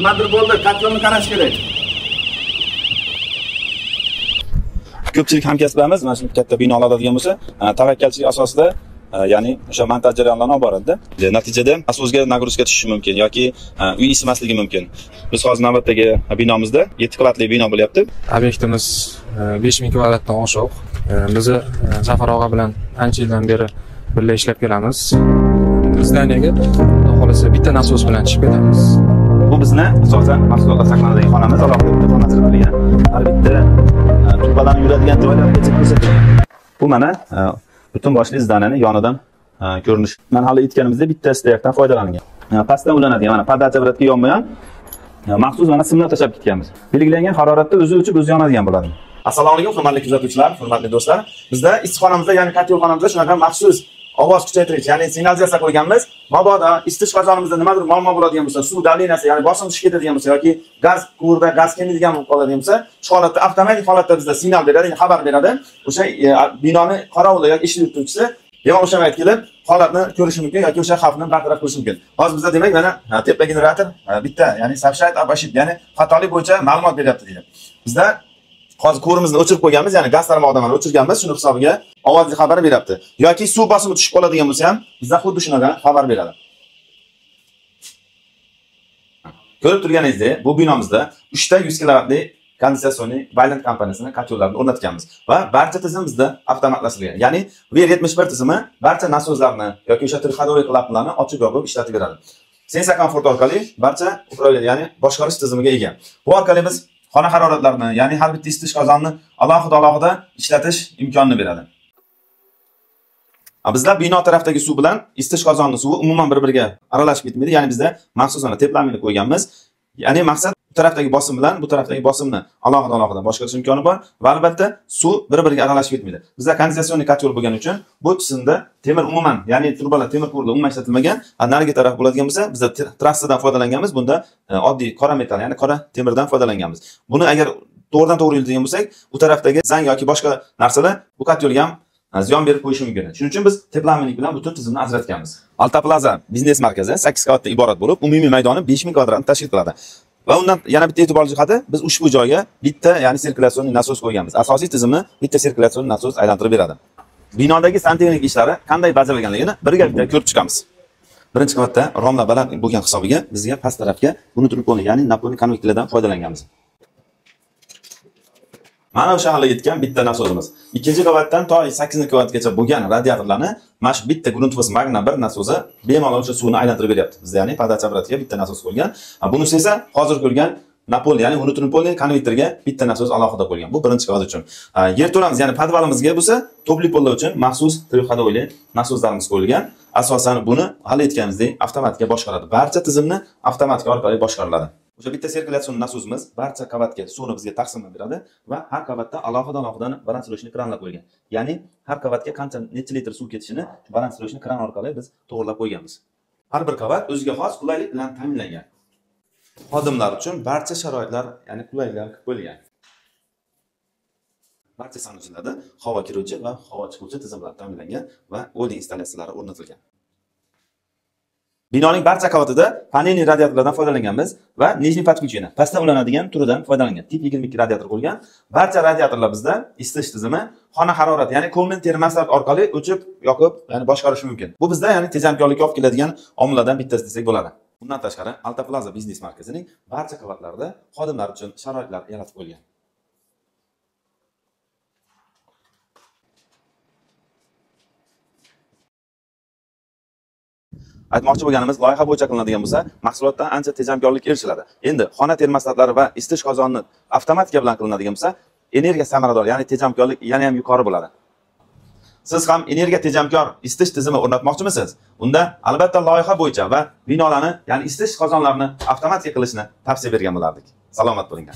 nimadir bo'ldi, kotlonni qarash kerak. Ko'pchilik hamkasblarimiz mana shu katta bino oladigan bo'lsa, tavakkalchilik asosida ya'ni o'sha montaj jarayonlarini olib boradi. Natijada asosga nagruzka tushishi mumkin yoki uy isimasligi mumkin. Biz hozir navbatdagi binomizda 7 qavatli bino bo'lyapti. Obyektimiz 5000 kvadratdan oshiq. Biz Zafar og'a bilan ancha yildan beri birga ishlab kelamiz. Zdaniyaga xohlasa bitta nasos bilan chiqib ketamiz. Bu bizni asosan mahsulotlar saqlanadigan xonamiz, alohida xonasiz har bitta tubalarni yuradigan joylargacha ko'rsatilgan. Bu mana butun boshli zdaniyani yonidan ko'rinish. Mana hali aytganimizda bitta steyakdan foydalangan. Pastdan ulanadigan mana podacha biratga yonmagan maxsus mana simlar tashab ketganmiz. Belgilangan haroratda o'zi o'chib o'zi yonadigan bo'ladi. Assalomu alaykum hurmatli kuzatuvchilar, hurmatli do'stlar. Bizda issiqxonamizda, ya'ni kotelxonamizda shunaqa maxsus ovoz kuchaytiruvchi, ya'ni signalizatsiya qo'yganmiz. Mabodo isitish qozonimizda nimadir muammo bo'ladigan bo'lsa, suv davleniyasi, ya'ni bosim tushib ketadigan bo'lsa yoki gaz quvurda gaz kelmaydigan bo'lib qoladigan bo'lsa, shu holatda avtomatik holatda bizda signal beradi, xabar beradi. O'sha binoni qorovuli yoki ish yurituvchisi demak o'sha vaqt kelib holatni ko'rishi mumkin yoki o'sha xavfni bartaraf qilishi mumkin. Hozir bizda demak mana tepa generator bitta, ya'ni subshayt abashib, ya'ni xatolik bo'yicha ma'lumot beryapti deydi. Bizda hozir quvurimizni o'chirib qo'yganmiz, ya'ni gaz tarmog'idan mana o'chirganmiz, shuni hisobiga ovozli xabar beryapti. Yoki suv bosimi tushib qoladigan bo'lsa ham bizda xuddi shunaqa xabar beradi. Ko'rib turganingizdek, bu binomizda 3 ta 100 kilovatli kondensatsionniy Vaillant kompaniyasining kotellarni o'rnatganmiz va barcha tizim bizda avtomatlashtirilgan. Ya'ni VR71 tizimi barcha nasoslarni yoki o'sha triходовый klaplarni ochib yopib ishlatib beradi. Sensor komfort orqali barcha upravleniya, ya'ni boshqarish tizimiga ega. Bu orqali biz xona haroratlarini, ya'ni har bitta isitish qozonini alohida ishlatish imkonini beradi. Bizda bino tarafdagi suv bilan isitish qozonining suvi umuman bir-biriga aralashib ketmaydi. Ya'ni bizda maxsus mana teplamini qo'yganmiz. Ya'ni maqsad bu tarafdagi bosim bilan bu tarafdagi bosimni alohida boshqarish imkoni bor va albatta suv bir-biriga aralashib ketmaydi. Bizda kondensatsionniy kotel bo'lgani uchun bu tizimda temir umuman, ya'ni turbalar temir quvurlar umuman ishlatilmagan. Narigi taraf bo'ladigan bo'lsa, bizda trassadan foydalanganmiz. Bunda oddiy qora metal, ya'ni qora temirdan foydalanganmiz. Buni agar to'g'ridan-to'g'ri yuradigan bo'lsak, u tarafdagi zang yoki boshqa narsalar bu kotelga ham ziyon berib qo'yishi mumkin. Shuning uchun biz teplaminik bilan butun tizimni ajratganmiz. Alta Plaza biznes markazi 8 qavatdan iborat bo'lib, umumiy maydoni 5000 kvadratni tashkil qiladi. Va undan yana bitta e'tiborli jihati, biz ushbu joyga bitta, ya'ni sirkulyatsioniy nasos qo'yganmiz. Asosiy tizimni bitta sirkulyatsioniy nasos aylantirib beradi. Binodagi santexnik ishlari qanday bajarilganligini birgalikda ko'rib chiqamiz. Birinchi qavatda romlar baland bo'lgan hisobiga bizga past tarafga buni turponi, ya'ni napolniy konvektorlardan foydalanganmiz. Mana o'sha hali yetgan bitta nasosimiz. Ikkinchi qavatdan to 8-qavatgacha bo'lgan radiatorlarni mana shu bitta Grundfos Magna 1 nasosi bemalol o'sha suvni aylantirib beryapti. Bizda ya'ni podacha apparatiga bitta nasos qo'ygan. Bunisi esa hozir ko'rgan napol, ya'ni monopolniy konvektorga bitta nasos alohida qo'ygan. Bu birinchi qavat uchun. Yerto'lamiz, ya'ni podvalimizga bo'lsa, topli pollar uchun maxsus triходовый nasoslarimiz qo'yilgan. Asosan buni hali aytganimizdek avtomatika boshqaradi. Barcha tizimni avtomatika orqali boshqariladi. O'sha bitta sirkulyatsion nasosimiz barcha qavatga suvni bizga taqsimlab beradi va har qavatda alohida balanslovочный kranlar qo'yilgan. Ya'ni har qavatga qancha necha litr suv ketishini balanslovочный kran orqali biz to'g'rilab qo'yganmiz. Har bir qavat o'ziga xos qulaylik bilan ta'minlangan. Xodimlar uchun barcha sharoitlar, ya'ni qulayliklar qilib qo'yilgan. Barcha sanuchilarda havo kiruvchi va havo chiquvchi tizimlar ta'minlangan va o'ylik installyatsiyalari o'rnatilgan. Binoning barcha qavatida panelli radiatorlardan foydalanganmiz va nijniy podключение, pastdan ulanadigan turidan foydalangan. Tip 22 radiator qo'ygan. Barcha radiatorlar bizda isitish tizimi xona harorati, ya'ni komment termostat orqali o'chib, yoqib, ya'ni boshqarish mumkin. Bu bizda ya'ni tejamkorlikka olib keladigan omillardan bittasi desak bo'ladi. Bundan tashqari, Alta Plaza biznes markazining barcha qavatlarida xodimlar uchun sharoitlar yaratib qo'yilgan. Aytmoqchi bo'lganimiz, loyiha bo'yicha qilinadigan bo'lsa, mahsulotdan ancha tejamkorlik erishiladi. Endi xona termostatlari va isitish qozonini avtomatika bilan qilinadigan bo'lsa, energiya samarador, ya'ni tejamkorlik yana ham yuqori bo'ladi. Siz ham energiya tejamkor isitish tizimi o'rnatmoqchimisiz? Unda albatta loyiha bo'yicha va binolarni, ya'ni isitish qozonlarini avtomatika qilishni tavsiya bergan bo'lardik. Salomat bo'ling.